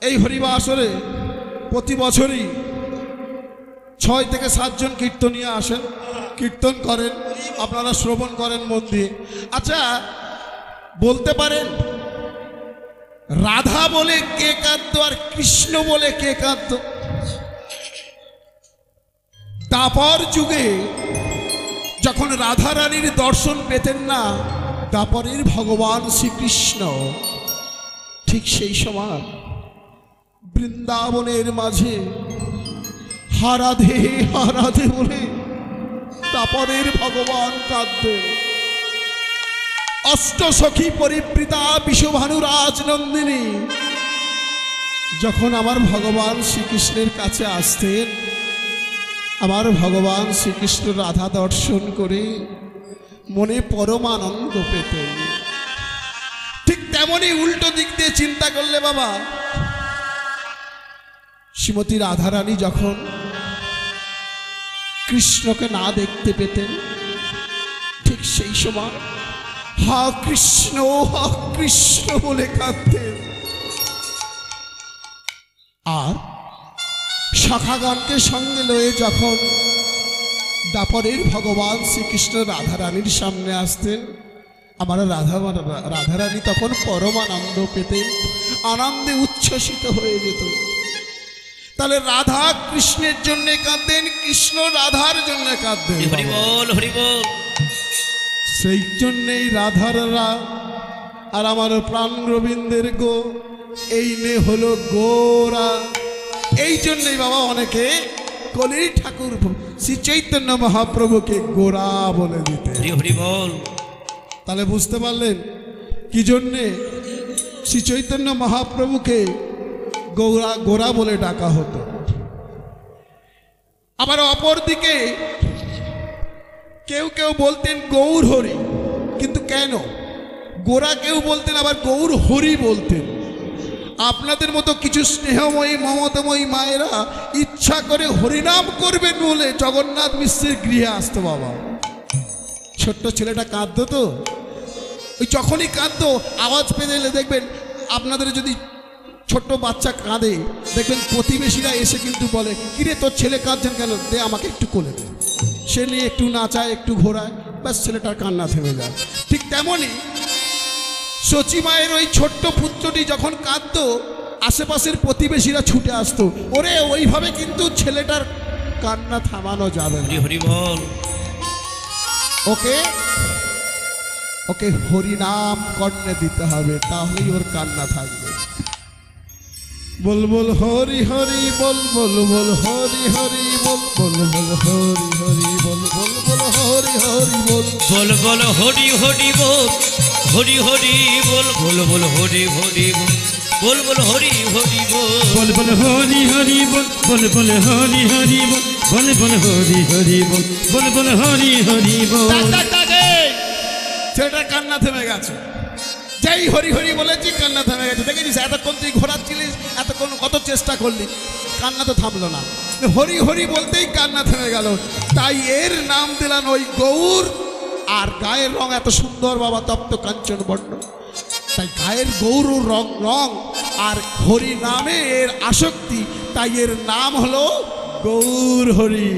এই হরিবাসরে প্রতি বছরই 6 থেকে 7 জন কীর্তনিয়া আসেন, কীর্তন করেন, আপনারা শ্রবণ করেন মন দিয়ে। আচ্ছা বলতে পারেন রাধা বলে কে কাঁদতো আর কৃষ্ণ বলে কে কাঁদতো? দাপর যুগে যখন রাধা রানীর দর্শন পেতেন না দাপরের ভগবান শ্রীকৃষ্ণ, ঠিক সেই সময় বৃন্দাবনের মাঝে হারাধে হারাধে বলে দাপরের ভগবান কাঁদতেন। অষ্টসখী পরিবৃতা বিশ্বভানু রাজনন্দিনী যখন আমার ভগবান শ্রীকৃষ্ণের কাছে আসতেন, আমার ভগবান শ্রীকৃষ্ণ রাধা দর্শন করে মনে পরম আনন্দ পেতেন। ঠিক তেমনই উল্টো দিক দিয়ে চিন্তা করলে বাবা, শ্রীমতী রাধারানী যখন কৃষ্ণকে না দেখতে পেতেন, ঠিক সেই সময় হা কৃষ্ণ বলে কাঁদতেন। আর শাখাগণকে সঙ্গে লয়ে যখন দাপরের ভগবান শ্রীকৃষ্ণ রাধারানীর সামনে আসতেন, আমার রাধারানী তখন পরম আনন্দ পেতেন, আনন্দে উচ্ছ্বসিত হয়ে যেত। তাহলে রাধা কৃষ্ণের জন্য কাঁদতেন, কৃষ্ণ রাধার জন্য কাঁদতেন। হরি বল হরি বল। সেই জন্যেই রাধার আর আমার প্রাণ গোবিন্দের গো এই নে হলো গোরা। এই জন্যই বাবা অনেকে কলির ঠাকুর শ্রী চৈতন্য মহাপ্রভুকে গোরা বলে দিতে। হরি বল। তাহলে বুঝতে পারলেন কি জন্যে শ্রী চৈতন্য মহাপ্রভুকে গোরা গোরা বলে ডাকা হতো। আবার অপরদিকে কেউ কেউ বলতেন গৌর হরি, কিন্তু কেন গোরা কেউ বলতেন, আবার গৌর হরি বলতেন। আপনাদের মতো কিছু স্নেহময়ী মমতাময়ী মায়েরা ইচ্ছা করে হরিনাম করবেন বলে জগন্নাথ মিশ্রের গৃহে আসতো। বাবা ছোট্ট ছেলেটা কাঁদতো, তো ওই যখনই কাঁদতো আওয়াজ পেয়ে এলে দেখবেন, আপনাদের যদি ছোট্ট বাচ্চা কাঁদে দেখবেন প্রতিবেশীরা এসে কিন্তু বলে, কিরে তোর ছেলে কাঁদছেন কেন, দে আমাকে একটু কোলে দে। সে নিয়ে একটু নাচায়, একটু ঘোরায়, ব্যাস ছেলেটার কান্না থেমে যায়। ঠিক তেমনই সচি মায়ের ওই ছোট্ট পুত্রটি যখন কাঁদতো আশেপাশের প্রতিবেশীরা ছুটে আসতো, ওরে ওইভাবে কিন্তু ছেলেটার কান্না থামানো যাবে না। হরি বল। ওকে ওকে হরিনাম কর্ণে দিতে হবে, তাহলেই ওর কান্না থাকবে। বল বল হরি হরি বল, বল বল হরি হরি বল, বল বল হরি হরি বল, বল বল হরি হরি বল, বল বল হরি হরি বল, হরি হরি বল, বল বল হরি হরি বল, বল বল হরি হরি বল, বল বল হরি হরি বল, বল বল হরি হরি বল, বল বল হরি হরি বল, বল বল হরি হরি বল। ছেলেটার কান্না থেমে গেছে, যেই হরি হরি বলেছি কান্না থেমে গেছে। দেখেছিস এতক্ষণ তুই ঘোরাচ্ছিলিস, এতক্ষণ কত চেষ্টা করলি, কান্না তো থামলো না। হরি হরি বলতেই কান্না থেমে গেল। তাই এর নাম দিলাম ওই গৌর। আর গায়ের রং এত সুন্দর বাবা, তপ্ত কাঞ্চন বর্ণ, তাই গায়ের গৌর রং আর হরি নামে এর আসক্তি, তাই এর নাম হলো গৌর হরি।